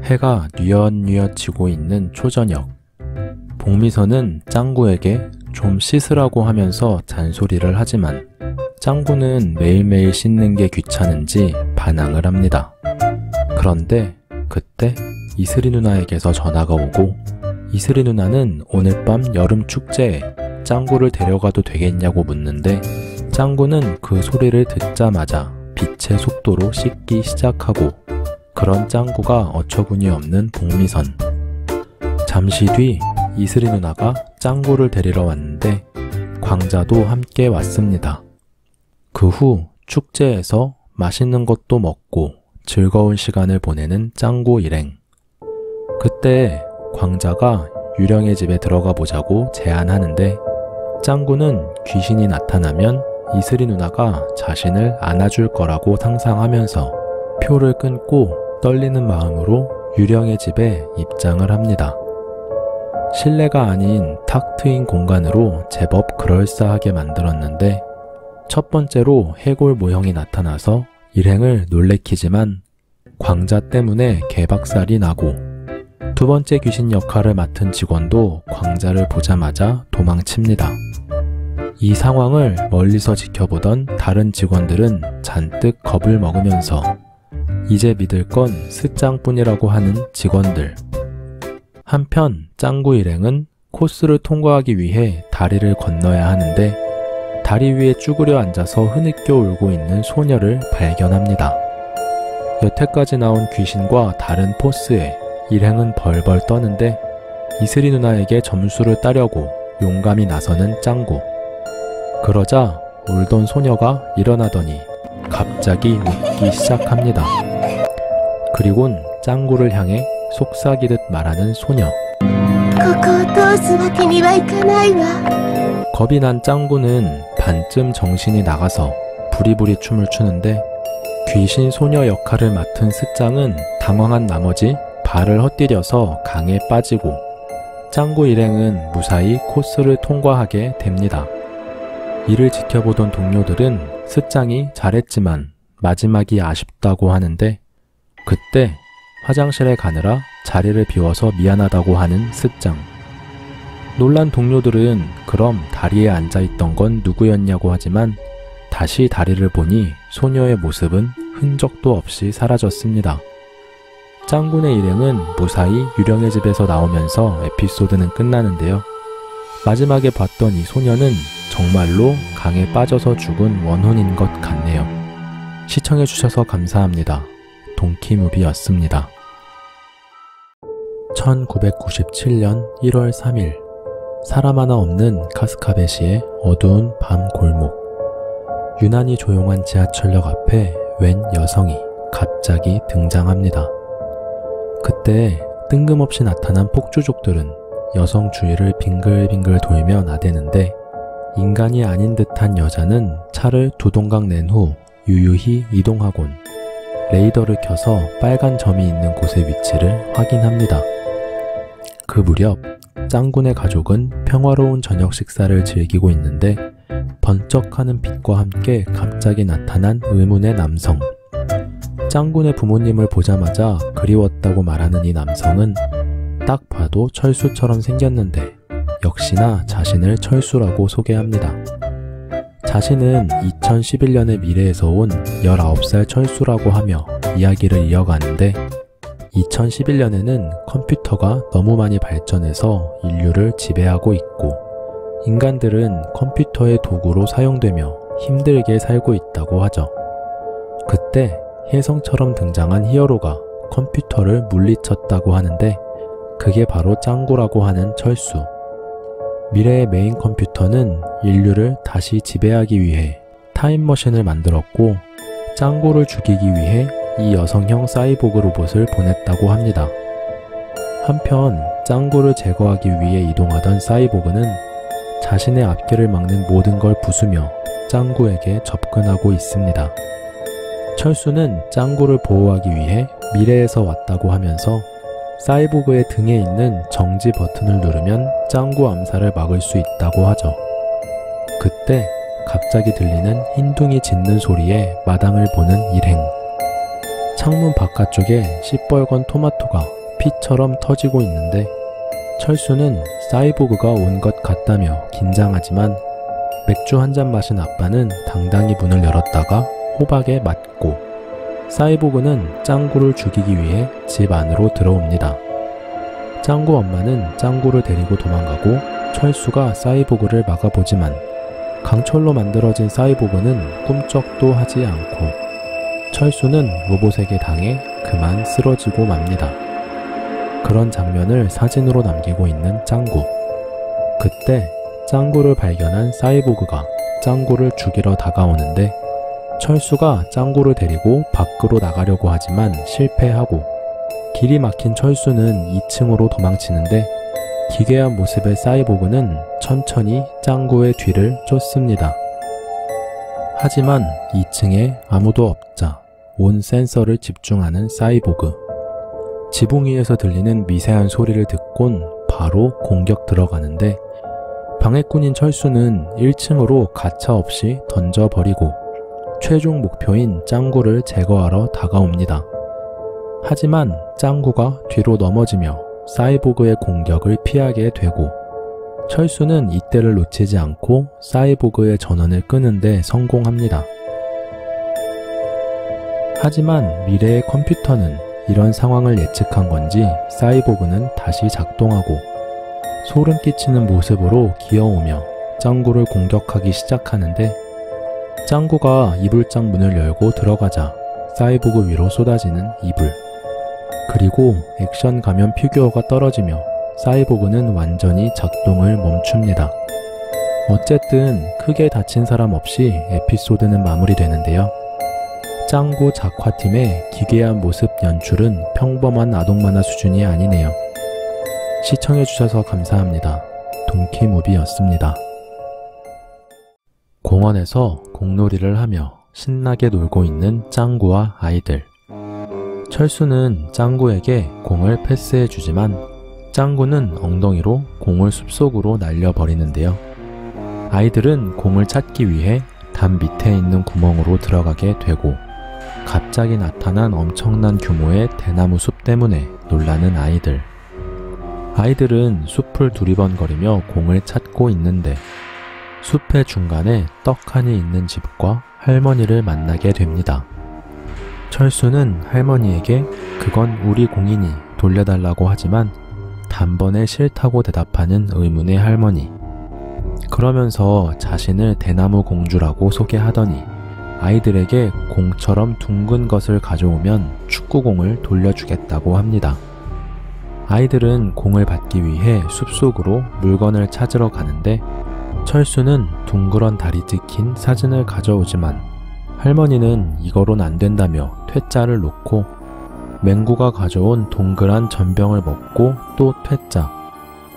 해가 뉘엿뉘엿 지고 있는 초저녁. 복미선은 짱구에게 좀 씻으라고 하면서 잔소리를 하지만 짱구는 매일매일 씻는 게 귀찮은지 반항을 합니다. 그런데 그때 이슬이 누나에게서 전화가 오고 이슬이 누나는 오늘 밤 여름 축제에 짱구를 데려가도 되겠냐고 묻는데 짱구는 그 소리를 듣자마자 빛의 속도로 씻기 시작하고 그런 짱구가 어처구니 없는 복미선. 잠시 뒤 이슬이 누나가 짱구를 데리러 왔는데 광자도 함께 왔습니다. 그 후 축제에서 맛있는 것도 먹고 즐거운 시간을 보내는 짱구 일행. 그때 광자가 유령의 집에 들어가 보자고 제안하는데 짱구는 귀신이 나타나면 이슬이 누나가 자신을 안아줄 거라고 상상하면서 표를 끊고 떨리는 마음으로 유령의 집에 입장을 합니다. 실내가 아닌 탁 트인 공간으로 제법 그럴싸하게 만들었는데 첫 번째로 해골 모형이 나타나서 일행을 놀래키지만 광자 때문에 개박살이 나고 두 번째 귀신 역할을 맡은 직원도 광자를 보자마자 도망칩니다. 이 상황을 멀리서 지켜보던 다른 직원들은 잔뜩 겁을 먹으면서 이제 믿을 건 스짱뿐이라고 하는 직원들. 한편 짱구 일행은 코스를 통과하기 위해 다리를 건너야 하는데 다리 위에 쭈그려 앉아서 흐느껴 울고 있는 소녀를 발견합니다. 여태까지 나온 귀신과 다른 포스에 일행은 벌벌 떠는데 이슬이 누나에게 점수를 따려고 용감히 나서는 짱구. 그러자 울던 소녀가 일어나더니 갑자기 웃기 시작합니다. 그리곤 짱구를 향해 속삭이듯 말하는 소녀. 겁이 난 짱구는 반쯤 정신이 나가서 부리부리 춤을 추는데 귀신 소녀 역할을 맡은 스짱은 당황한 나머지 발을 헛디뎌서 강에 빠지고 짱구 일행은 무사히 코스를 통과하게 됩니다. 이를 지켜보던 동료들은 스짱이 잘했지만 마지막이 아쉽다고 하는데 그때 화장실에 가느라 자리를 비워서 미안하다고 하는 스짱. 놀란 동료들은 그럼 다리에 앉아있던 건 누구였냐고 하지만 다시 다리를 보니 소녀의 모습은 흔적도 없이 사라졌습니다. 짱구네 일행은 무사히 유령의 집에서 나오면서 에피소드는 끝나는데요. 마지막에 봤던 이 소녀는 정말로 강에 빠져서 죽은 원혼인 것 같네요. 시청해주셔서 감사합니다. 동키무비였습니다. 1997년 1월 3일 사람 하나 없는 카스카베시의 어두운 밤 골목. 유난히 조용한 지하철역 앞에 웬 여성이 갑자기 등장합니다. 그때 뜬금없이 나타난 폭주족들은 여성 주위를 빙글빙글 돌며 나대는데 인간이 아닌 듯한 여자는 차를 두 동강 낸 후 유유히 이동하곤 레이더를 켜서 빨간 점이 있는 곳의 위치를 확인합니다. 그 무렵 짱구네 가족은 평화로운 저녁 식사를 즐기고 있는데 번쩍하는 빛과 함께 갑자기 나타난 의문의 남성. 짱구네 부모님을 보자마자 그리웠다고 말하는 이 남성은 딱 봐도 철수처럼 생겼는데 역시나 자신을 철수라고 소개합니다. 자신은 2011년의 미래에서 온 19살 철수라고 하며 이야기를 이어가는데 2011년에는 컴퓨터가 너무 많이 발전해서 인류를 지배하고 있고 인간들은 컴퓨터의 도구로 사용되며 힘들게 살고 있다고 하죠. 그때 혜성처럼 등장한 히어로가 컴퓨터를 물리쳤다고 하는데 그게 바로 짱구라고 하는 철수. 미래의 메인 컴퓨터는 인류를 다시 지배하기 위해 타임머신을 만들었고 짱구를 죽이기 위해 이 여성형 사이보그 로봇을 보냈다고 합니다. 한편 짱구를 제거하기 위해 이동하던 사이보그는 자신의 앞길을 막는 모든 걸 부수며 짱구에게 접근하고 있습니다. 철수는 짱구를 보호하기 위해 미래에서 왔다고 하면서 사이보그의 등에 있는 정지 버튼을 누르면 짱구 암살을 막을 수 있다고 하죠. 그때 갑자기 들리는 흰둥이 짖는 소리에 마당을 보는 일행. 창문 바깥쪽에 시뻘건 토마토가 피처럼 터지고 있는데 철수는 사이보그가 온 것 같다며 긴장하지만 맥주 한 잔 마신 아빠는 당당히 문을 열었다가 호박에 맞고 사이보그는 짱구를 죽이기 위해 집 안으로 들어옵니다. 짱구 엄마는 짱구를 데리고 도망가고 철수가 사이보그를 막아보지만 강철로 만들어진 사이보그는 꿈쩍도 하지 않고 철수는 로봇에게 당해 그만 쓰러지고 맙니다. 그런 장면을 사진으로 남기고 있는 짱구. 그때 짱구를 발견한 사이보그가 짱구를 죽이러 다가오는데 철수가 짱구를 데리고 밖으로 나가려고 하지만 실패하고 길이 막힌 철수는 2층으로 도망치는데 기괴한 모습의 사이보그는 천천히 짱구의 뒤를 쫓습니다. 하지만 2층에 아무도 없자 온 센서를 집중하는 사이보그. 지붕 위에서 들리는 미세한 소리를 듣곤 바로 공격 들어가는데 방해꾼인 철수는 1층으로 가차없이 던져버리고 최종 목표인 짱구를 제거하러 다가옵니다. 하지만 짱구가 뒤로 넘어지며 사이보그의 공격을 피하게 되고 철수는 이때를 놓치지 않고 사이보그의 전원을 끄는데 성공합니다. 하지만 미래의 컴퓨터는 이런 상황을 예측한 건지 사이보그는 다시 작동하고 소름 끼치는 모습으로 기어오며 짱구를 공격하기 시작하는데 짱구가 이불장 문을 열고 들어가자 사이보그 위로 쏟아지는 이불. 그리고 액션 가면 피규어가 떨어지며 사이보그는 완전히 작동을 멈춥니다. 어쨌든 크게 다친 사람 없이 에피소드는 마무리되는데요. 짱구 작화팀의 기괴한 모습 연출은 평범한 아동만화 수준이 아니네요. 시청해주셔서 감사합니다. 동키무비였습니다. 공원에서 공놀이를 하며 신나게 놀고 있는 짱구와 아이들. 철수는 짱구에게 공을 패스해주지만 짱구는 엉덩이로 공을 숲속으로 날려버리는데요. 아이들은 공을 찾기 위해 담 밑에 있는 구멍으로 들어가게 되고 갑자기 나타난 엄청난 규모의 대나무 숲 때문에 놀라는 아이들. 아이들은 숲을 두리번거리며 공을 찾고 있는데 숲의 중간에 떡하니 있는 집과 할머니를 만나게 됩니다. 철수는 할머니에게 그건 우리 공이니 돌려달라고 하지만 단번에 싫다고 대답하는 의문의 할머니. 그러면서 자신을 대나무 공주라고 소개하더니 아이들에게 공처럼 둥근 것을 가져오면 축구공을 돌려주겠다고 합니다. 아이들은 공을 받기 위해 숲속으로 물건을 찾으러 가는데 철수는 둥그런 달이 찍힌 사진을 가져오지만 할머니는 이거론 안 된다며 퇴짜를 놓고 맹구가 가져온 동그란 전병을 먹고 또 퇴짜.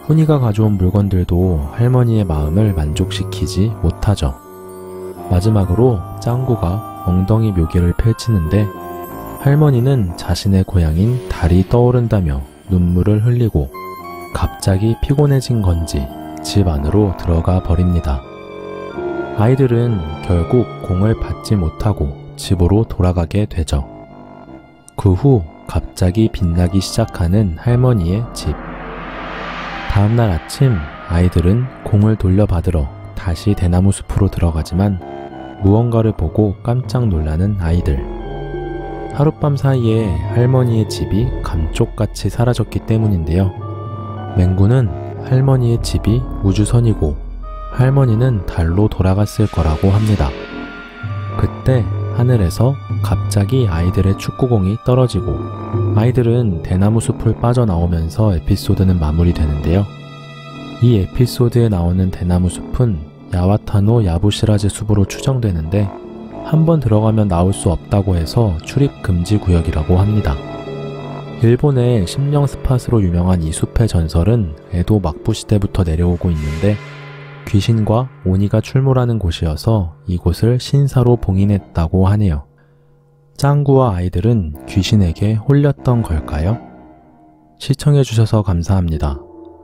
훈이가 가져온 물건들도 할머니의 마음을 만족시키지 못하죠. 마지막으로 짱구가 엉덩이 묘기를 펼치는데 할머니는 자신의 고향인 달이 떠오른다며 눈물을 흘리고 갑자기 피곤해진 건지 집 안으로 들어가 버립니다. 아이들은 결국 공을 받지 못하고 집으로 돌아가게 되죠. 그 후 갑자기 빛나기 시작하는 할머니의 집. 다음날 아침 아이들은 공을 돌려받으러 다시 대나무 숲으로 들어가지만 무언가를 보고 깜짝 놀라는 아이들. 하룻밤 사이에 할머니의 집이 감쪽같이 사라졌기 때문인데요. 맹구는 할머니의 집이 우주선이고 할머니는 달로 돌아갔을 거라고 합니다. 그때 하늘에서 갑자기 아이들의 축구공이 떨어지고 아이들은 대나무 숲을 빠져나오면서 에피소드는 마무리되는데요. 이 에피소드에 나오는 대나무 숲은 야와타노 야부시라즈 숲으로 추정되는데 한번 들어가면 나올 수 없다고 해서 출입 금지 구역이라고 합니다. 일본의 심령 스팟으로 유명한 이 숲의 전설은 에도 막부 시대부터 내려오고 있는데 귀신과 오니가 출몰하는 곳이어서 이곳을 신사로 봉인했다고 하네요. 짱구와 아이들은 귀신에게 홀렸던 걸까요? 시청해주셔서 감사합니다.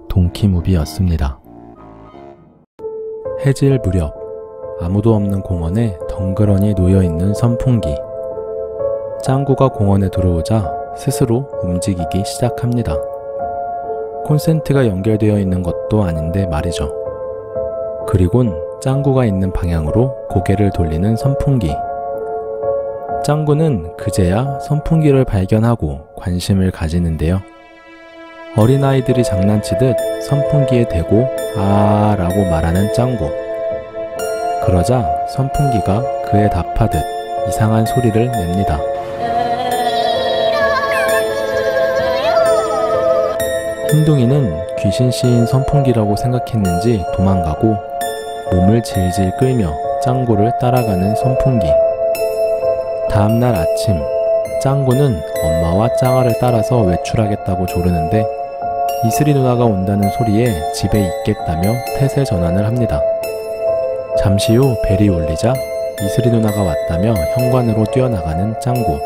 동키무비였습니다. 해질 무렵 아무도 없는 공원에 덩그러니 놓여있는 선풍기. 짱구가 공원에 들어오자 스스로 움직이기 시작합니다. 콘센트가 연결되어 있는 것도 아닌데 말이죠. 그리곤 짱구가 있는 방향으로 고개를 돌리는 선풍기. 짱구는 그제야 선풍기를 발견하고 관심을 가지는데요. 어린아이들이 장난치듯 선풍기에 대고 아 라고 말하는 짱구. 그러자 선풍기가 그에 답하듯 이상한 소리를 냅니다. 흰둥이는 귀신 씌인 선풍기라고 생각했는지 도망가고 몸을 질질 끌며 짱구를 따라가는 선풍기. 다음날 아침, 짱구는 엄마와 짱아를 따라서 외출하겠다고 조르는데 이슬이 누나가 온다는 소리에 집에 있겠다며 태세 전환을 합니다. 잠시 후 벨이 울리자 이슬이 누나가 왔다며 현관으로 뛰어나가는 짱구.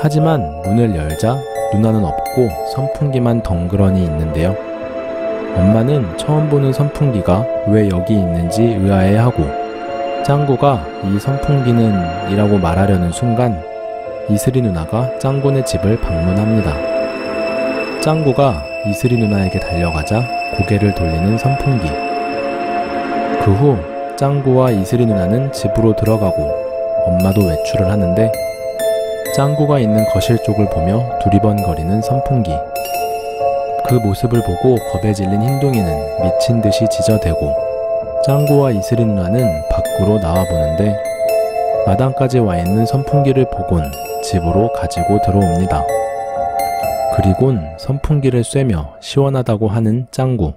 하지만 문을 열자 누나는 없고 선풍기만 덩그러니 있는데요. 엄마는 처음 보는 선풍기가 왜 여기 있는지 의아해하고 짱구가 이 선풍기는 이라고 말하려는 순간 이슬이 누나가 짱구네 집을 방문합니다. 짱구가 이슬이 누나에게 달려가자 고개를 돌리는 선풍기. 그 후 짱구와 이슬이 누나는 집으로 들어가고 엄마도 외출을 하는데 짱구가 있는 거실 쪽을 보며 두리번거리는 선풍기. 그 모습을 보고 겁에 질린 흰둥이는 미친 듯이 지저대고 짱구와 이슬이 누나는 밖으로 나와보는데 마당까지 와 있는 선풍기를 보곤 집으로 가지고 들어옵니다. 그리곤 선풍기를 쐬며 시원하다고 하는 짱구.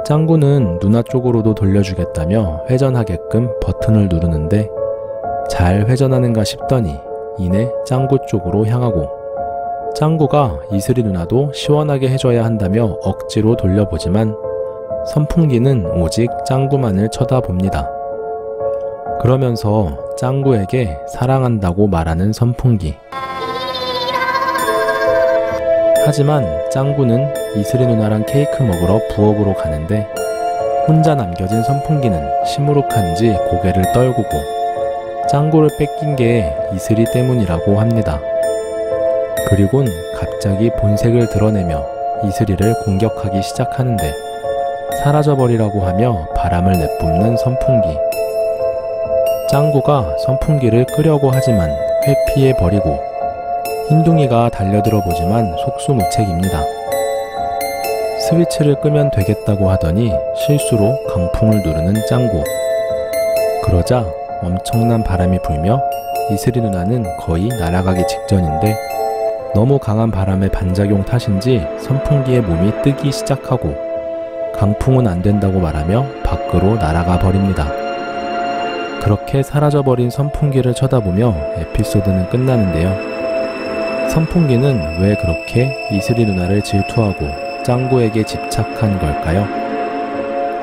짱구는 누나 쪽으로도 돌려주겠다며 회전하게끔 버튼을 누르는데 잘 회전하는가 싶더니 이내 짱구 쪽으로 향하고 짱구가 이슬이 누나도 시원하게 해줘야 한다며 억지로 돌려보지만 선풍기는 오직 짱구만을 쳐다봅니다. 그러면서 짱구에게 사랑한다고 말하는 선풍기. 하지만 짱구는 이슬이 누나랑 케이크 먹으러 부엌으로 가는데 혼자 남겨진 선풍기는 시무룩한지 고개를 떨구고 짱구를 뺏긴 게 이슬이 때문이라고 합니다. 그리곤 갑자기 본색을 드러내며 이슬이를 공격하기 시작하는데 사라져버리라고 하며 바람을 내뿜는 선풍기. 짱구가 선풍기를 끄려고 하지만 회피해버리고 흰둥이가 달려들어 보지만 속수무책입니다. 스위치를 끄면 되겠다고 하더니 실수로 강풍을 누르는 짱구. 그러자 엄청난 바람이 불며 이슬이 누나는 거의 날아가기 직전인데 너무 강한 바람의 반작용 탓인지 선풍기의 몸이 뜨기 시작하고 강풍은 안 된다고 말하며 밖으로 날아가 버립니다. 그렇게 사라져버린 선풍기를 쳐다보며 에피소드는 끝나는데요. 선풍기는 왜 그렇게 이슬이 누나를 질투하고 짱구에게 집착한 걸까요?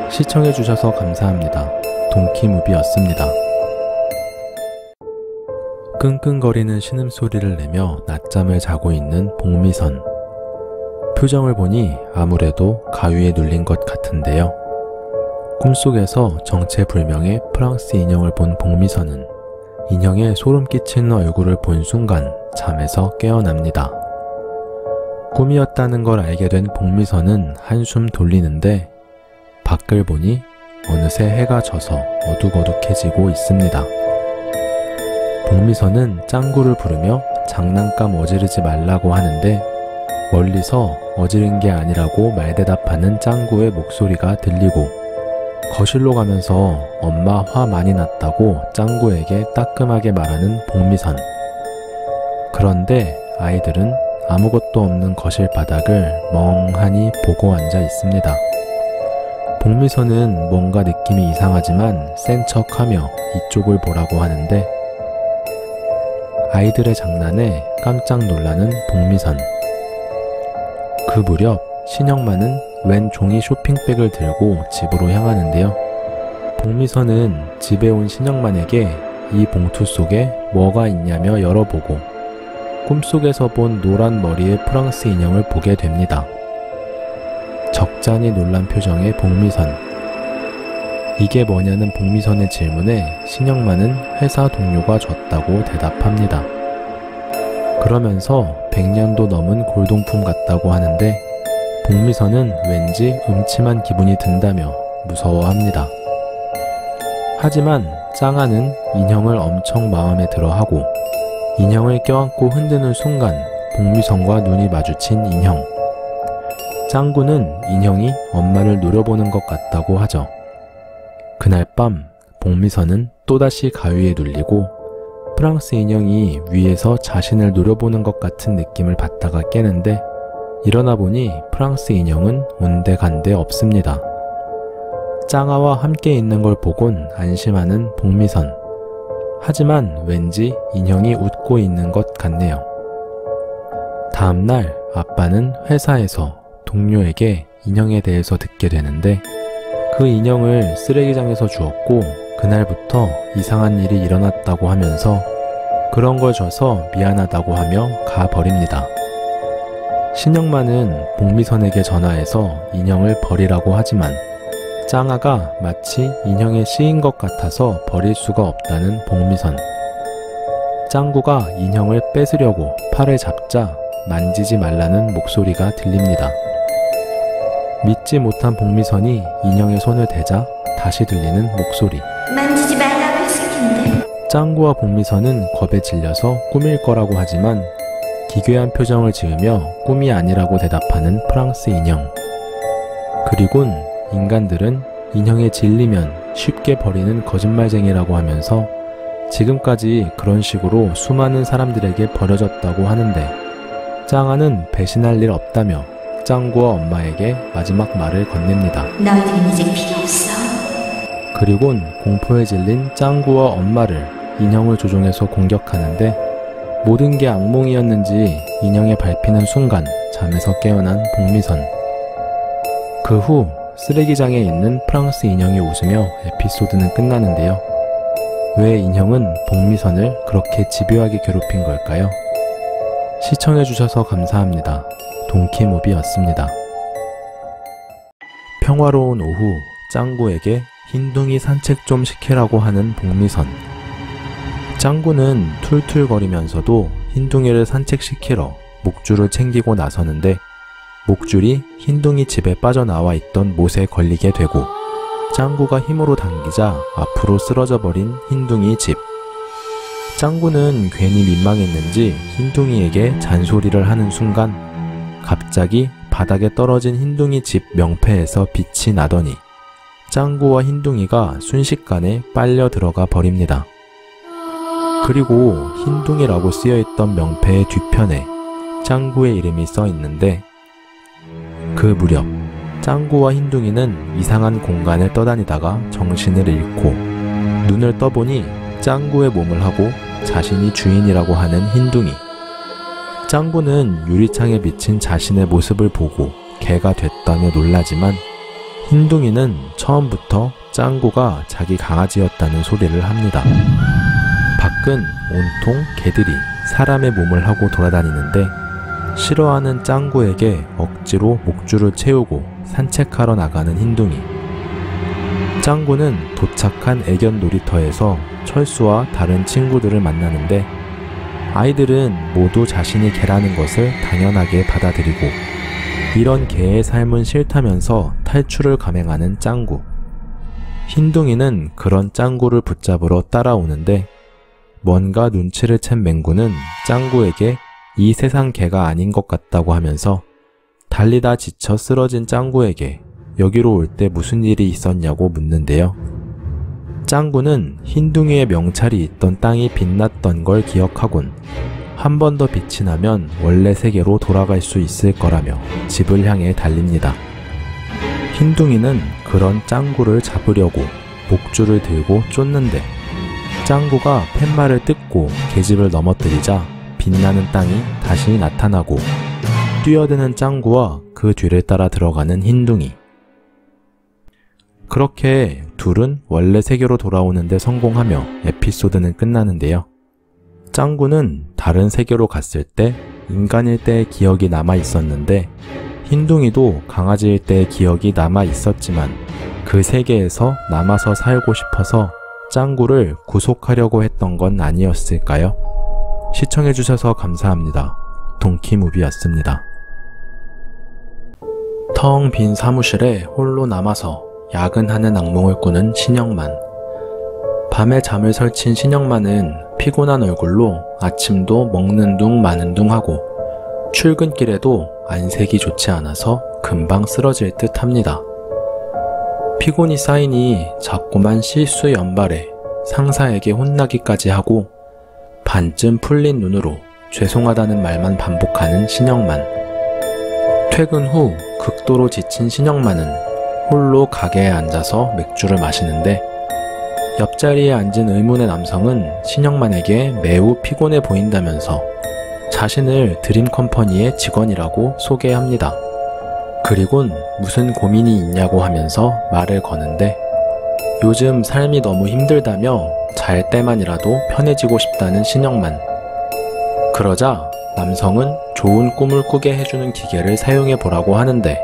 시청해주셔서 감사합니다. 동키무비였습니다. 끙끙거리는 신음소리를 내며 낮잠을 자고 있는 복미선. 표정을 보니 아무래도 가위에 눌린 것 같은데요. 꿈속에서 정체불명의 프랑스 인형을 본 복미선은 인형의 소름 끼치는 얼굴을 본 순간 잠에서 깨어납니다. 꿈이었다는 걸 알게 된 복미선은 한숨 돌리는데 밖을 보니 어느새 해가 져서 어둑어둑해지고 있습니다. 복미선은 짱구를 부르며 장난감 어지르지 말라고 하는데 멀리서 어지른 게 아니라고 말대답하는 짱구의 목소리가 들리고 거실로 가면서 엄마 화 많이 났다고 짱구에게 따끔하게 말하는 복미선. 그런데 아이들은 아무것도 없는 거실 바닥을 멍하니 보고 앉아 있습니다. 복미선은 뭔가 느낌이 이상하지만 센 척하며 이쪽을 보라고 하는데 아이들의 장난에 깜짝 놀라는 복미선. 그 무렵 신영만은 웬 종이 쇼핑백을 들고 집으로 향하는데요. 복미선은 집에 온 신영만에게 이 봉투 속에 뭐가 있냐며 열어보고 꿈속에서 본 노란 머리의 프랑스 인형을 보게 됩니다. 적잖이 놀란 표정의 복미선. 이게 뭐냐는 복미선의 질문에 신영만은 회사 동료가 줬다고 대답합니다. 그러면서 100년도 넘은 골동품 같다고 하는데 복미선은 왠지 음침한 기분이 든다며 무서워합니다. 하지만 짱아는 인형을 엄청 마음에 들어하고 인형을 껴안고 흔드는 순간 복미선과 눈이 마주친 인형. 짱구는 인형이 엄마를 노려보는 것 같다고 하죠. 그날 밤 복미선은 또다시 가위에 눌리고 프랑스 인형이 위에서 자신을 노려보는 것 같은 느낌을 받다가 깨는데 일어나 보니 프랑스 인형은 온데간데 없습니다. 짱아와 함께 있는 걸 보곤 안심하는 복미선. 하지만 왠지 인형이 웃고 있는 것 같네요. 다음날 아빠는 회사에서 동료에게 인형에 대해서 듣게 되는데 그 인형을 쓰레기장에서 주었고 그날부터 이상한 일이 일어났다고 하면서 그런 걸 줘서 미안하다고 하며 가버립니다. 신영만은 복미선에게 전화해서 인형을 버리라고 하지만 짱아가 마치 인형에 씌인 것 같아서 버릴 수가 없다는 복미선. 짱구가 인형을 뺏으려고 팔을 잡자 만지지 말라는 목소리가 들립니다. 믿지 못한 복미선이 인형의 손을 대자 다시 들리는 목소리. 만지지 말라고 했었는데. 짱구와 복미선은 겁에 질려서 꿈일 거라고 하지만 기괴한 표정을 지으며 꿈이 아니라고 대답하는 프랑스 인형. 그리곤 인간들은 인형에 질리면 쉽게 버리는 거짓말쟁이라고 하면서 지금까지 그런 식으로 수많은 사람들에게 버려졌다고 하는데 짱아는 배신할 일 없다며 짱구와 엄마에게 마지막 말을 건넵니다. 너희들은 이제 필요 없어. 그리곤 공포에 질린 짱구와 엄마를 인형을 조종해서 공격하는데 모든 게 악몽이었는지 인형에 밟히는 순간 잠에서 깨어난 복미선. 그 후 쓰레기장에 있는 프랑스 인형이 웃으며 에피소드는 끝나는데요. 왜 인형은 복미선을 그렇게 집요하게 괴롭힌 걸까요? 시청해주셔서 감사합니다. 동키무비였습니다. 평화로운 오후 짱구에게 흰둥이 산책 좀 시키라고 하는 복미선. 짱구는 툴툴거리면서도 흰둥이를 산책시키러 목줄을 챙기고 나서는데 목줄이 흰둥이 집에 빠져나와 있던 못에 걸리게 되고 짱구가 힘으로 당기자 앞으로 쓰러져 버린 흰둥이 집. 짱구는 괜히 민망했는지 흰둥이에게 잔소리를 하는 순간 갑자기 바닥에 떨어진 흰둥이 집 명패에서 빛이 나더니 짱구와 흰둥이가 순식간에 빨려 들어가 버립니다. 그리고 흰둥이라고 쓰여있던 명패의 뒤편에 짱구의 이름이 써 있는데 그 무렵 짱구와 흰둥이는 이상한 공간을 떠다니다가 정신을 잃고 눈을 떠보니 짱구의 몸을 하고 자신이 주인이라고 하는 흰둥이. 짱구는 유리창에 비친 자신의 모습을 보고 개가 됐다며 놀라지만 흰둥이는 처음부터 짱구가 자기 강아지였다는 소리를 합니다. 밖은 온통 개들이 사람의 몸을 하고 돌아다니는데 싫어하는 짱구에게 억지로 목줄을 채우고 산책하러 나가는 흰둥이. 짱구는 도착한 애견 놀이터에서 철수와 다른 친구들을 만나는데 아이들은 모두 자신이 개라는 것을 당연하게 받아들이고 이런 개의 삶은 싫다면서 탈출을 감행하는 짱구. 흰둥이는 그런 짱구를 붙잡으러 따라오는데 뭔가 눈치를 챈 맹구는 짱구에게 이 세상 개가 아닌 것 같다고 하면서 달리다 지쳐 쓰러진 짱구에게 여기로 올 때 무슨 일이 있었냐고 묻는데요. 짱구는 흰둥이의 명찰이 있던 땅이 빛났던 걸 기억하곤 한 번 더 빛이 나면 원래 세계로 돌아갈 수 있을 거라며 집을 향해 달립니다. 흰둥이는 그런 짱구를 잡으려고 목줄을 들고 쫓는데 짱구가 팻말을 뜯고 계집을 넘어뜨리자 빛나는 땅이 다시 나타나고 뛰어드는 짱구와 그 뒤를 따라 들어가는 흰둥이. 그렇게 둘은 원래 세계로 돌아오는 데 성공하며 에피소드는 끝나는데요. 짱구는 다른 세계로 갔을 때 인간일 때의 기억이 남아 있었는데 흰둥이도 강아지일 때의 기억이 남아 있었지만 그 세계에서 남아서 살고 싶어서 짱구를 구속하려고 했던 건 아니었을까요? 시청해주셔서 감사합니다. 동키무비였습니다. 텅 빈 사무실에 홀로 남아서 야근하는 악몽을 꾸는 신영만. 밤에 잠을 설친 신영만은 피곤한 얼굴로 아침도 먹는 둥 마는 둥 하고 출근길에도 안색이 좋지 않아서 금방 쓰러질 듯 합니다. 피곤이 쌓이니 자꾸만 실수 연발에 상사에게 혼나기까지 하고 반쯤 풀린 눈으로 죄송하다는 말만 반복하는 신영만. 퇴근 후 극도로 지친 신영만은 홀로 가게에 앉아서 맥주를 마시는데 옆자리에 앉은 의문의 남성은 신영만에게 매우 피곤해 보인다면서 자신을 드림컴퍼니의 직원이라고 소개합니다. 그리곤 무슨 고민이 있냐고 하면서 말을 거는데 요즘 삶이 너무 힘들다며 잘 때만이라도 편해지고 싶다는 신영만. 그러자 남성은 좋은 꿈을 꾸게 해주는 기계를 사용해 보라고 하는데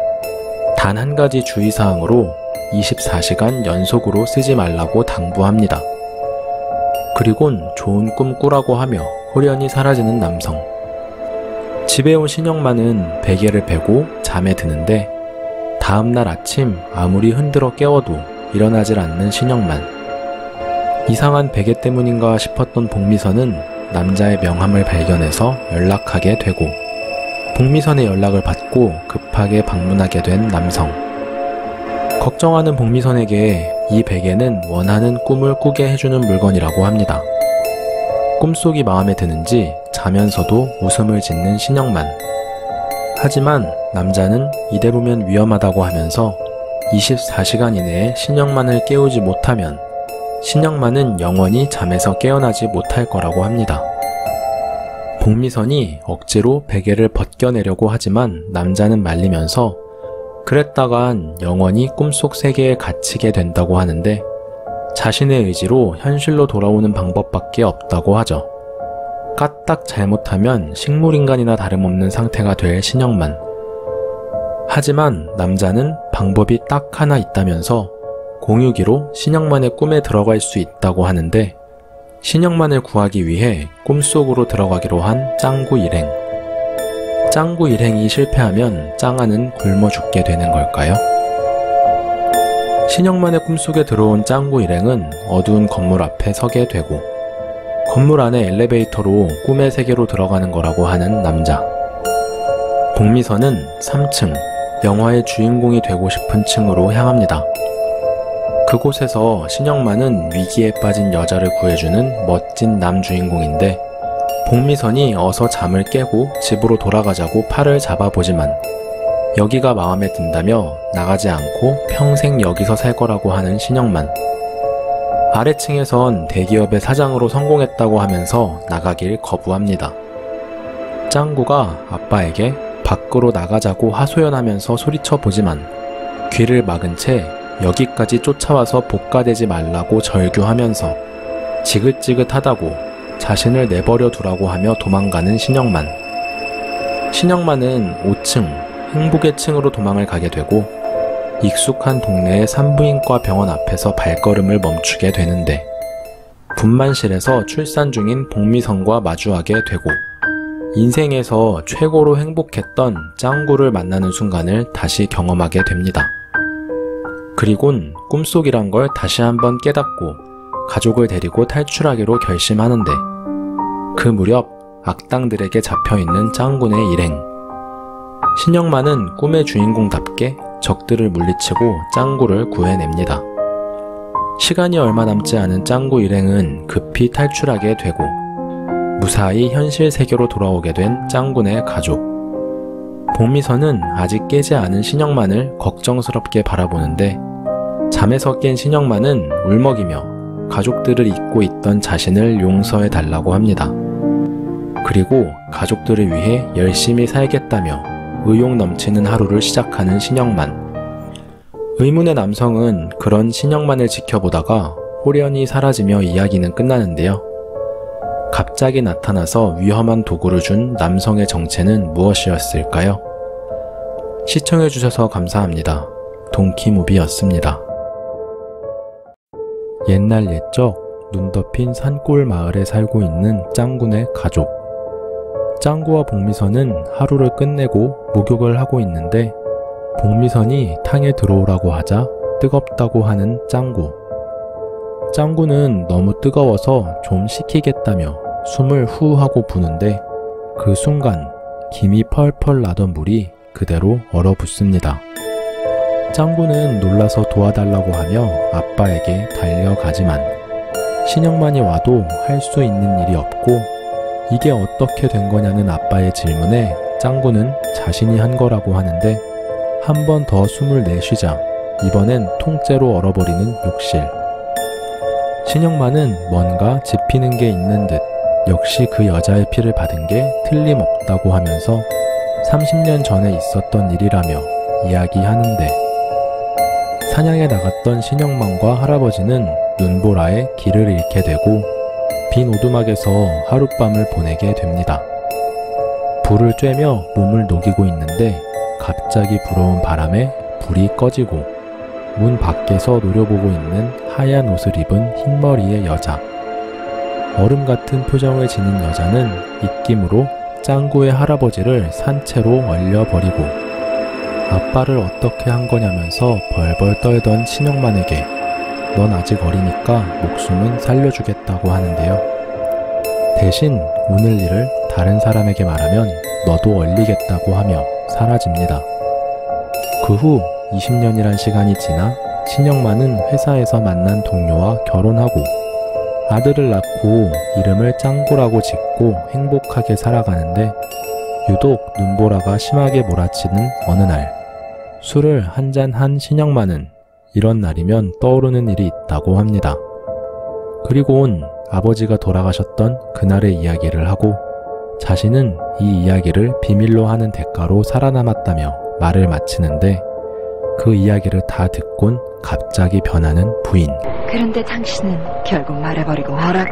단 한 가지 주의사항으로 24시간 연속으로 쓰지 말라고 당부합니다. 그리곤 좋은 꿈 꾸라고 하며 호련히 사라지는 남성. 집에 온 신영만은 베개를 베고 잠에 드는데 다음날 아침 아무리 흔들어 깨워도 일어나질 않는 신영만. 이상한 베개 때문인가 싶었던 복미선은 남자의 명함을 발견해서 연락하게 되고 복미선의 연락을 받고 급하게 방문하게 된 남성. 걱정하는 복미선에게 이 베개는 원하는 꿈을 꾸게 해주는 물건이라고 합니다. 꿈속이 마음에 드는지 자면서도 웃음을 짓는 신영만. 하지만 남자는 이대로면 위험하다고 하면서 24시간 이내에 신영만을 깨우지 못하면 신영만은 영원히 잠에서 깨어나지 못할 거라고 합니다. 복미선이 억지로 베개를 벗겨내려고 하지만 남자는 말리면서 그랬다간 영원히 꿈속 세계에 갇히게 된다고 하는데 자신의 의지로 현실로 돌아오는 방법밖에 없다고 하죠. 까딱 잘못하면 식물인간이나 다름없는 상태가 될 신영만. 하지만 남자는 방법이 딱 하나 있다면서 공유기로 신영만의 꿈에 들어갈 수 있다고 하는데 신영만을 구하기 위해 꿈속으로 들어가기로 한 짱구 일행. 짱구 일행이 실패하면 짱아는 굶어 죽게 되는 걸까요? 신영만의 꿈속에 들어온 짱구 일행은 어두운 건물 앞에 서게 되고 건물 안에 엘리베이터로 꿈의 세계로 들어가는 거라고 하는 남자. 복미선은 3층, 영화의 주인공이 되고 싶은 층으로 향합니다. 그곳에서 신영만은 위기에 빠진 여자를 구해주는 멋진 남주인공인데 복미선이 어서 잠을 깨고 집으로 돌아가자고 팔을 잡아보지만 여기가 마음에 든다며 나가지 않고 평생 여기서 살 거라고 하는 신영만. 아래층에선 대기업의 사장으로 성공했다고 하면서 나가길 거부합니다. 짱구가 아빠에게 밖으로 나가자고 하소연하면서 소리쳐 보지만 귀를 막은 채 여기까지 쫓아와서 복가되지 말라고 절규하면서 지긋지긋하다고 자신을 내버려 두라고 하며 도망가는 신영만. 신영만은 5층 행복의 층으로 도망을 가게 되고 익숙한 동네의 산부인과 병원 앞에서 발걸음을 멈추게 되는데 분만실에서 출산 중인 복미선과 마주하게 되고 인생에서 최고로 행복했던 짱구를 만나는 순간을 다시 경험하게 됩니다. 그리곤 꿈속이란 걸 다시 한번 깨닫고 가족을 데리고 탈출하기로 결심하는데 그 무렵 악당들에게 잡혀있는 짱구네 일행. 신영만은 꿈의 주인공답게 적들을 물리치고 짱구를 구해냅니다. 시간이 얼마 남지 않은 짱구 일행은 급히 탈출하게 되고 무사히 현실 세계로 돌아오게 된 짱구네 가족. 복미선은 아직 깨지 않은 신영만을 걱정스럽게 바라보는데 잠에서 깬 신영만은 울먹이며 가족들을 잊고 있던 자신을 용서해달라고 합니다. 그리고 가족들을 위해 열심히 살겠다며 의욕 넘치는 하루를 시작하는 신영만. 의문의 남성은 그런 신영만을 지켜보다가 호련히 사라지며 이야기는 끝나는데요. 갑자기 나타나서 위험한 도구를 준 남성의 정체는 무엇이었을까요? 시청해주셔서 감사합니다. 동키무비였습니다. 옛날 옛적 눈 덮인 산골 마을에 살고 있는 짱군의 가족. 짱구와 복미선은 하루를 끝내고 목욕을 하고 있는데 복미선이 탕에 들어오라고 하자 뜨겁다고 하는 짱구. 짱구는 너무 뜨거워서 좀 식히겠다며 숨을 후 하고 부는데 그 순간 김이 펄펄 나던 물이 그대로 얼어붙습니다. 짱구는 놀라서 도와달라고 하며 아빠에게 달려가지만 신영만이 와도 할 수 있는 일이 없고 이게 어떻게 된 거냐는 아빠의 질문에 짱구는 자신이 한 거라고 하는데 한 번 더 숨을 내쉬자 이번엔 통째로 얼어버리는 욕실. 신영만은 뭔가 짚히는 게 있는 듯 역시 그 여자의 피를 받은 게 틀림없다고 하면서 30년 전에 있었던 일이라며 이야기하는데 사냥에 나갔던 신영만과 할아버지는 눈보라에 길을 잃게 되고 빈 오두막에서 하룻밤을 보내게 됩니다. 불을 쬐며 몸을 녹이고 있는데 갑자기 불어온 바람에 불이 꺼지고 문 밖에서 노려보고 있는 하얀 옷을 입은 흰머리의 여자. 얼음 같은 표정을 지닌 여자는 입김으로 짱구의 할아버지를 산채로 얼려버리고 아빠를 어떻게 한 거냐면서 벌벌 떨던 신영만에게 넌 아직 어리니까 목숨은 살려주겠다고 하는데요. 대신 오늘 일을 다른 사람에게 말하면 너도 얼리겠다고 하며 사라집니다. 그 후 20년이란 시간이 지나 신영만은 회사에서 만난 동료와 결혼하고 아들을 낳고 이름을 짱구라고 짓고 행복하게 살아가는데 유독 눈보라가 심하게 몰아치는 어느 날 술을 한잔 한 신영만은 이런 날이면 떠오르는 일이 있다고 합니다. 그리고는 아버지가 돌아가셨던 그날의 이야기를 하고 자신은 이 이야기를 비밀로 하는 대가로 살아남았다며 말을 마치는데 그 이야기를 다 듣곤 갑자기 변하는 부인. 그런데 당신은 결국 말해버리고 말았고.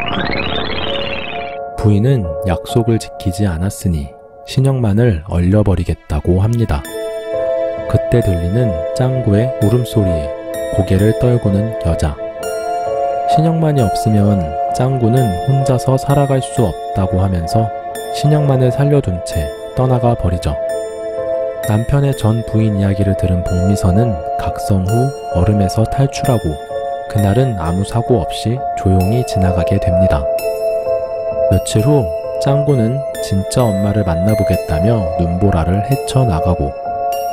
부인은 약속을 지키지 않았으니 신영만을 얼려버리겠다고 합니다. 그때 들리는 짱구의 울음소리에 고개를 떨구는 여자. 신영만이 없으면 짱구는 혼자서 살아갈 수 없다고 하면서 신영만을 살려둔 채 떠나가 버리죠. 남편의 전 부인 이야기를 들은 복미선은 각성 후 얼음에서 탈출하고 그날은 아무 사고 없이 조용히 지나가게 됩니다. 며칠 후 짱구는 진짜 엄마를 만나보겠다며 눈보라를 헤쳐나가고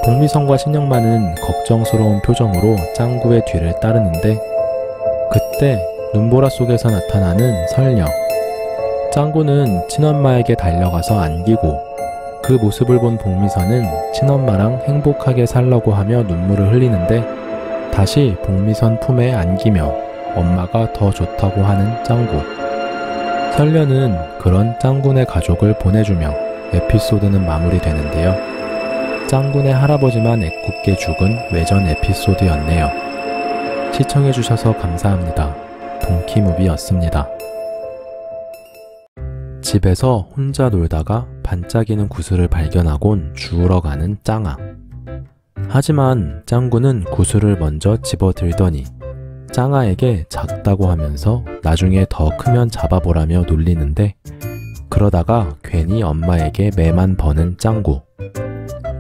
복미선과 신영만은 걱정스러운 표정으로 짱구의 뒤를 따르는데 그때 눈보라 속에서 나타나는 설녀. 짱구는 친엄마에게 달려가서 안기고 그 모습을 본 복미선은 친엄마랑 행복하게 살라고 하며 눈물을 흘리는데 다시 복미선 품에 안기며 엄마가 더 좋다고 하는 짱구. 설녀는 그런 짱군의 가족을 보내주며 에피소드는 마무리되는데요. 짱군의 할아버지만 애꿎게 죽은 외전 에피소드였네요. 시청해주셔서 감사합니다. 동키무비였습니다. 집에서 혼자 놀다가 반짝이는 구슬을 발견하곤 주우러 가는 짱아. 하지만 짱구는 구슬을 먼저 집어들더니 짱아에게 작다고 하면서 나중에 더 크면 잡아보라며 놀리는데 그러다가 괜히 엄마에게 매만 버는 짱구.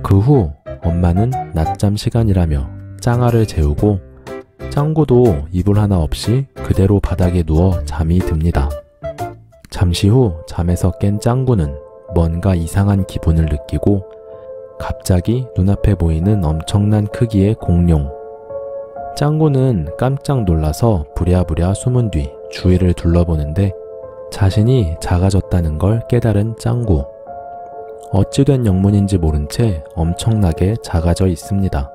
그 후 엄마는 낮잠 시간이라며 짱아를 재우고 짱구도 이불 하나 없이 그대로 바닥에 누워 잠이 듭니다. 잠시 후 잠에서 깬 짱구는 뭔가 이상한 기분을 느끼고 갑자기 눈앞에 보이는 엄청난 크기의 공룡. 짱구는 깜짝 놀라서 부랴부랴 숨은 뒤 주위를 둘러보는데 자신이 작아졌다는 걸 깨달은 짱구. 어찌된 영문인지 모른 채 엄청나게 작아져 있습니다.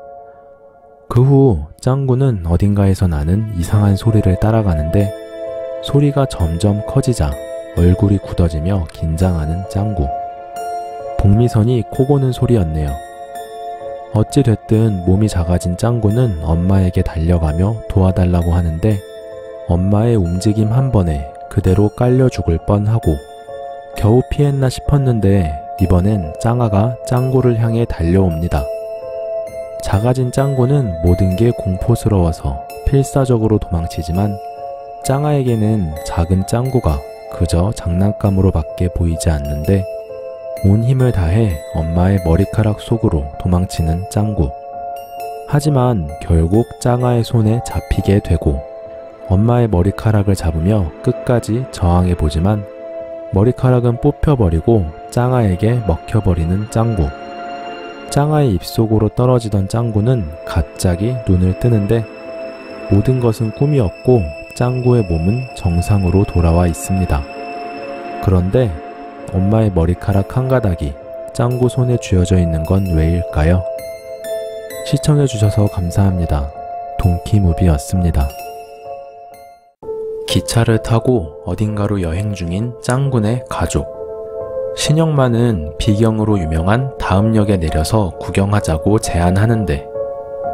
그 후 짱구는 어딘가에서 나는 이상한 소리를 따라가는데 소리가 점점 커지자 얼굴이 굳어지며 긴장하는 짱구. 복미선이 코 고는 소리였네요. 어찌됐든 몸이 작아진 짱구는 엄마에게 달려가며 도와달라고 하는데 엄마의 움직임 한 번에 그대로 깔려 죽을 뻔하고 겨우 피했나 싶었는데 이번엔 짱아가 짱구를 향해 달려옵니다. 작아진 짱구는 모든 게 공포스러워서 필사적으로 도망치지만 짱아에게는 작은 짱구가 그저 장난감으로 밖에 보이지 않는데 온 힘을 다해 엄마의 머리카락 속으로 도망치는 짱구. 하지만 결국 짱아의 손에 잡히게 되고 엄마의 머리카락을 잡으며 끝까지 저항해보지만 머리카락은 뽑혀버리고 짱아에게 먹혀버리는 짱구. 짱아의 입속으로 떨어지던 짱구는 갑자기 눈을 뜨는데 모든 것은 꿈이었고 짱구의 몸은 정상으로 돌아와 있습니다. 그런데 엄마의 머리카락 한 가닥이 짱구 손에 쥐어져 있는 건 왜일까요? 시청해주셔서 감사합니다. 동키무비였습니다. 기차를 타고 어딘가로 여행 중인 짱구네 가족. 신영만은 비경으로 유명한 다음 역에 내려서 구경하자고 제안하는데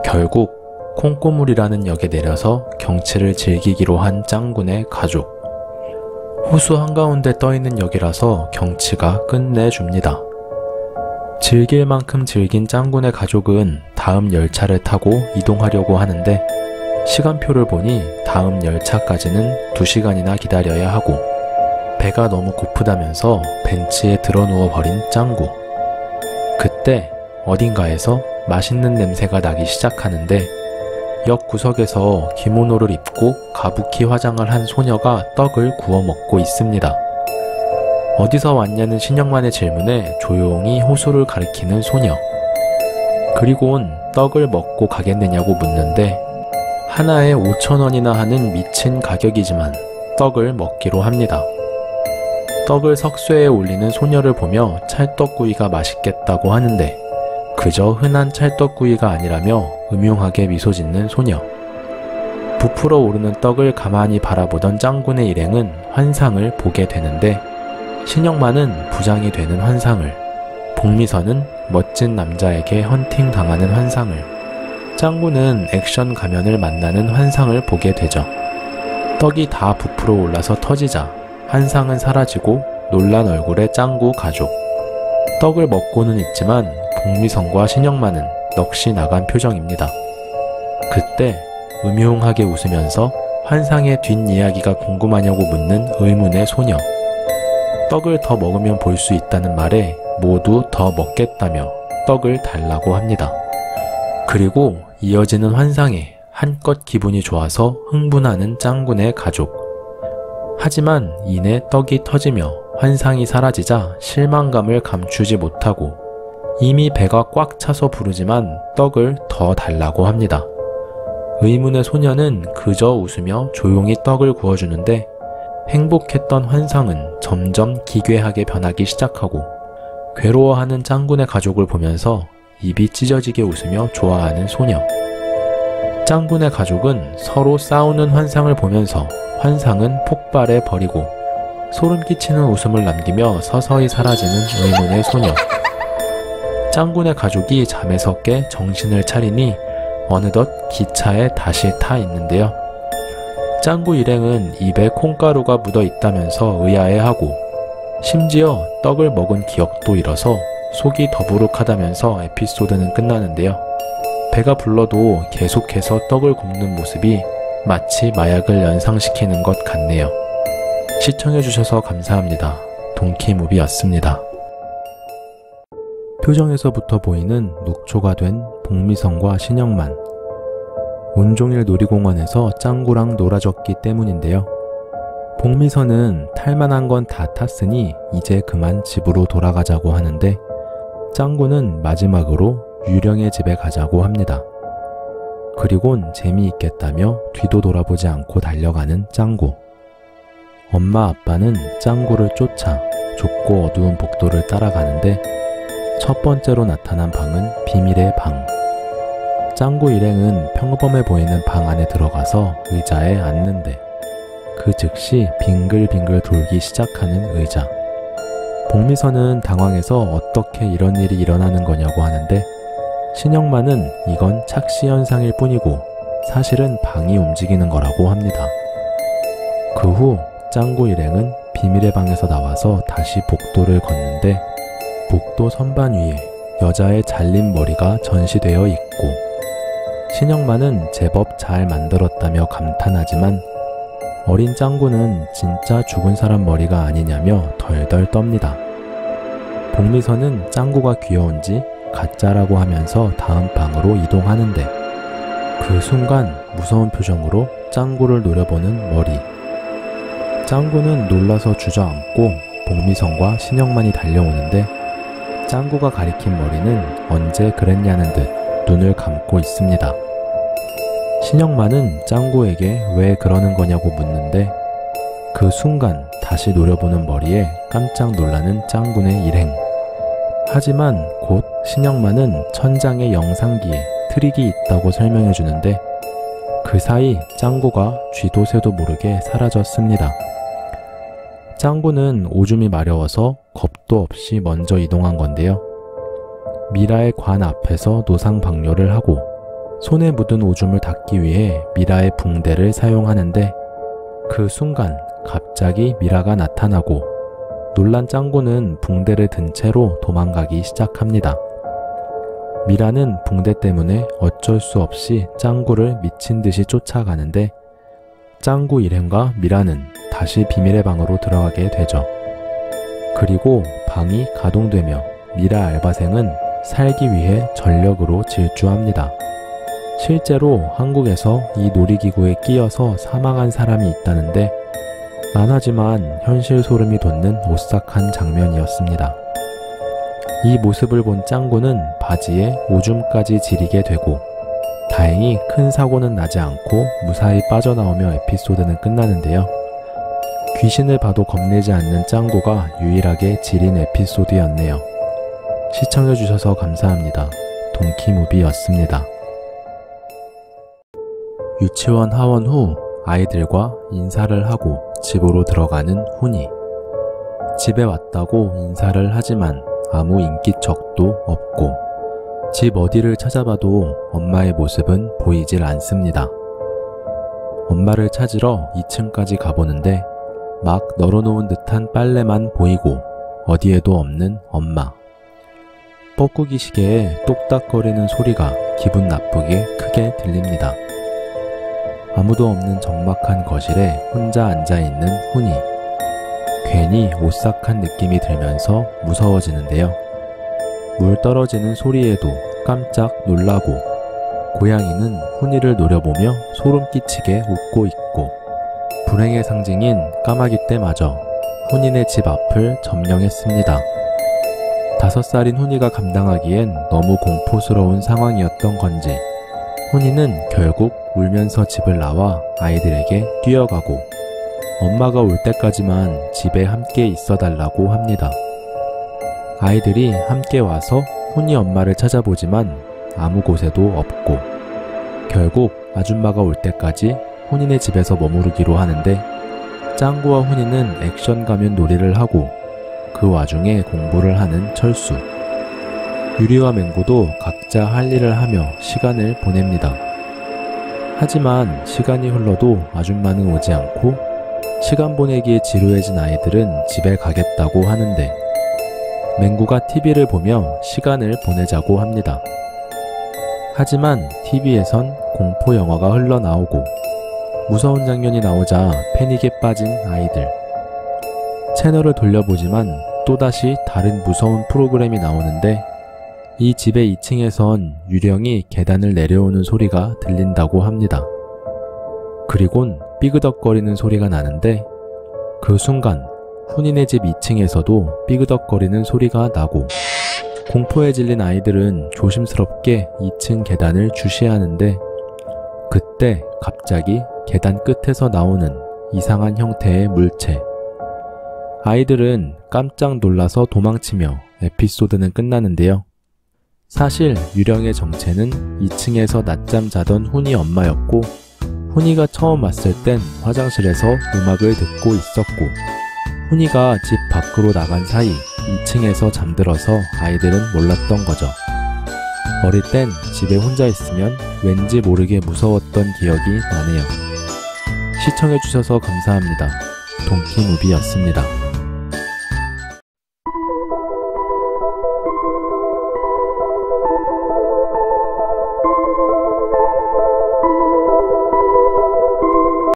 결국 콩고물이라는 역에 내려서 경치를 즐기기로 한 짱구네 가족. 호수 한가운데 떠있는 역이라서 경치가 끝내줍니다. 즐길 만큼 즐긴 짱구네 가족은 다음 열차를 타고 이동하려고 하는데 시간표를 보니 다음 열차까지는 2시간이나 기다려야 하고 배가 너무 고프다면서 벤치에 드러누워 버린 짱구. 그때 어딘가에서 맛있는 냄새가 나기 시작하는데 역 구석에서 기모노를 입고 가부키 화장을 한 소녀가 떡을 구워 먹고 있습니다. 어디서 왔냐는 신영만의 질문에 조용히 호수를 가리키는 소녀. 그리곤 떡을 먹고 가겠느냐고 묻는데 하나에 5,000원이나 하는 미친 가격이지만 떡을 먹기로 합니다. 떡을 석쇠에 올리는 소녀를 보며 찰떡구이가 맛있겠다고 하는데 그저 흔한 찰떡구이가 아니라며 음흉하게 미소 짓는 소녀. 부풀어 오르는 떡을 가만히 바라보던 짱구네 일행은 환상을 보게 되는데 신영만은 부장이 되는 환상을, 복미선은 멋진 남자에게 헌팅당하는 환상을, 짱구는 액션 가면을 만나는 환상을 보게 되죠. 떡이 다 부풀어 올라서 터지자 환상은 사라지고 놀란 얼굴의 짱구 가족. 떡을 먹고는 있지만 복미선과 신영만은 넋이 나간 표정입니다. 그때 음흉하게 웃으면서 환상의 뒷이야기가 궁금하냐고 묻는 의문의 소녀. 떡을 더 먹으면 볼 수 있다는 말에 모두 더 먹겠다며 떡을 달라고 합니다. 그리고 이어지는 환상에 한껏 기분이 좋아서 흥분하는 짱구네 가족. 하지만 이내 떡이 터지며 환상이 사라지자 실망감을 감추지 못하고 이미 배가 꽉 차서 부르지만 떡을 더 달라고 합니다. 의문의 소녀는 그저 웃으며 조용히 떡을 구워주는데 행복했던 환상은 점점 기괴하게 변하기 시작하고 괴로워하는 짱구네 가족을 보면서 입이 찢어지게 웃으며 좋아하는 소녀. 짱구네 가족은 서로 싸우는 환상을 보면서 환상은 폭발해 버리고 소름 끼치는 웃음을 남기며 서서히 사라지는 의문의 소녀. 짱구네 가족이 잠에서 깨 정신을 차리니 어느덧 기차에 다시 타 있는데요. 짱구 일행은 입에 콩가루가 묻어 있다면서 의아해하고 심지어 떡을 먹은 기억도 잃어서 속이 더부룩하다면서 에피소드는 끝나는데요. 배가 불러도 계속해서 떡을 굽는 모습이 마치 마약을 연상시키는 것 같네요. 시청해주셔서 감사합니다. 동키무비였습니다. 표정에서부터 보이는 녹초가 된 복미선과 신영만. 온종일 놀이공원에서 짱구랑 놀아줬기 때문인데요. 복미선은 탈만한 건 다 탔으니 이제 그만 집으로 돌아가자고 하는데 짱구는 마지막으로 유령의 집에 가자고 합니다. 그리곤 재미있겠다며 뒤도 돌아보지 않고 달려가는 짱구. 엄마 아빠는 짱구를 쫓아 좁고 어두운 복도를 따라가는데 첫 번째로 나타난 방은 비밀의 방. 짱구 일행은 평범해 보이는 방 안에 들어가서 의자에 앉는데 그 즉시 빙글빙글 돌기 시작하는 의자. 복미선은 당황해서 어떻게 이런 일이 일어나는 거냐고 하는데 신영만은 이건 착시현상일 뿐이고 사실은 방이 움직이는 거라고 합니다. 그 후 짱구 일행은 비밀의 방에서 나와서 다시 복도를 걷는데 복도 선반 위에 여자의 잘린 머리가 전시되어 있고 신영만은 제법 잘 만들었다며 감탄하지만 어린 짱구는 진짜 죽은 사람 머리가 아니냐며 덜덜 떱니다. 복미선은 짱구가 귀여운지 가짜라고 하면서 다음 방으로 이동하는데 그 순간 무서운 표정으로 짱구를 노려보는 머리. 짱구는 놀라서 주저앉고 복미선과 신영만이 달려오는데 짱구가 가리킨 머리는 언제 그랬냐는 듯 눈을 감고 있습니다. 신영만은 짱구에게 왜 그러는 거냐고 묻는데 그 순간 다시 노려보는 머리에 깜짝 놀라는 짱구네 일행. 하지만 곧 신영만은 천장의 영상기에 트릭이 있다고 설명해 주는데 그 사이 짱구가 쥐도 새도 모르게 사라졌습니다. 짱구는 오줌이 마려워서 겁도 없이 먼저 이동한 건데요. 미라의 관 앞에서 노상방뇨를 하고 손에 묻은 오줌을 닦기 위해 미라의 붕대를 사용하는데 그 순간 갑자기 미라가 나타나고 놀란 짱구는 붕대를 든 채로 도망가기 시작합니다. 미라는 붕대 때문에 어쩔 수 없이 짱구를 미친 듯이 쫓아가는데 짱구 일행과 미라는 다시 비밀의 방으로 들어가게 되죠. 그리고 방이 가동되며 미라 알바생은 살기 위해 전력으로 질주합니다. 실제로 한국에서 이 놀이기구에 끼어서 사망한 사람이 있다는데 만화지만 현실 소름이 돋는 오싹한 장면이었습니다. 이 모습을 본 짱구는 바지에 오줌까지 지리게 되고 다행히 큰 사고는 나지 않고 무사히 빠져나오며 에피소드는 끝나는데요. 귀신을 봐도 겁내지 않는 짱구가 유일하게 지린 에피소드였네요. 시청해주셔서 감사합니다. 동키무비였습니다. 유치원 하원 후 아이들과 인사를 하고 집으로 들어가는 훈이. 집에 왔다고 인사를 하지만 아무 인기척도 없고 집 어디를 찾아봐도 엄마의 모습은 보이질 않습니다. 엄마를 찾으러 2층까지 가보는데 막 널어놓은 듯한 빨래만 보이고 어디에도 없는 엄마. 뻐꾸기 시계에 똑딱거리는 소리가 기분 나쁘게 크게 들립니다. 아무도 없는 적막한 거실에 혼자 앉아있는 훈이. 괜히 오싹한 느낌이 들면서 무서워지는데요. 물 떨어지는 소리에도 깜짝 놀라고 고양이는 훈이를 노려보며 소름 끼치게 웃고 있고 불행의 상징인 까마귀 떼마저 훈이네 집 앞을 점령했습니다. 5살인 훈이가 감당하기엔 너무 공포스러운 상황이었던 건지 훈이는 결국 울면서 집을 나와 아이들에게 뛰어가고 엄마가 올 때까지만 집에 함께 있어달라고 합니다. 아이들이 함께 와서 훈이 엄마를 찾아보지만 아무 곳에도 없고 결국 아줌마가 올 때까지 훈이네 집에서 머무르기로 하는데 짱구와 훈이는 액션 가면 놀이를 하고 그 와중에 공부를 하는 철수. 유리와 맹구도 각자 할 일을 하며 시간을 보냅니다. 하지만 시간이 흘러도 아줌마는 오지 않고 시간 보내기에 지루해진 아이들은 집에 가겠다고 하는데 맹구가 TV를 보며 시간을 보내자고 합니다. 하지만 TV에선 공포 영화가 흘러나오고 무서운 장면이 나오자 패닉에 빠진 아이들. 채널을 돌려보지만 또다시 다른 무서운 프로그램이 나오는데 이 집의 2층에선 유령이 계단을 내려오는 소리가 들린다고 합니다. 그리곤 삐그덕거리는 소리가 나는데 그 순간 훈이네 집 2층에서도 삐그덕거리는 소리가 나고 공포에 질린 아이들은 조심스럽게 2층 계단을 주시하는데 그때 갑자기 계단 끝에서 나오는 이상한 형태의 물체. 아이들은 깜짝 놀라서 도망치며 에피소드는 끝나는데요. 사실 유령의 정체는 2층에서 낮잠 자던 훈이 엄마였고 훈이가 처음 왔을 땐 화장실에서 음악을 듣고 있었고 훈이가 집 밖으로 나간 사이 2층에서 잠들어서 아이들은 몰랐던 거죠. 어릴 땐 집에 혼자 있으면 왠지 모르게 무서웠던 기억이 나네요. 시청해주셔서 감사합니다. 동키무비였습니다.